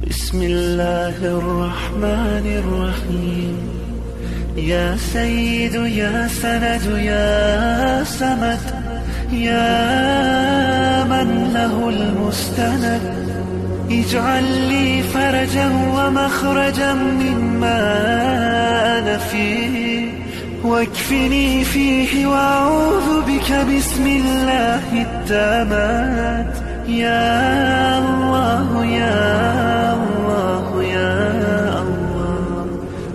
بسم الله الرحمن الرحيم. يا سيد يا سند يا سمد، يا من له المستند، اجعل لي فرجا ومخرجا مما أنا فيه، واكفني فيه وأعوذ بك بسم الله التامات. يا الله يا الله يا الله،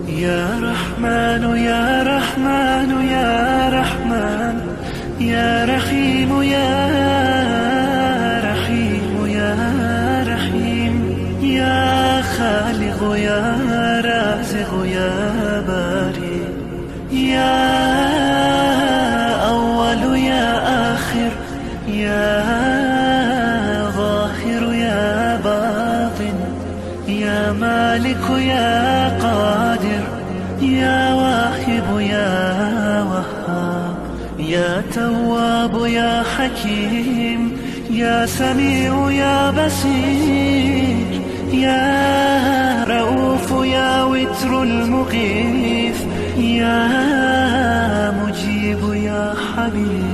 يا رحمن يا رحمن يا رحمن، يا رحيم يا رحيم يا رحيم، يا خالق يا رازق يا باري، يا أول يا آخر، يا ظاهر يا باطن، يا مالك يا قادر، يا واهب يا وهاب، يا تواب يا حكيم، يا سميع يا بصير، يا رؤوف يا وتر المغيث، يا مجيب يا حبيب.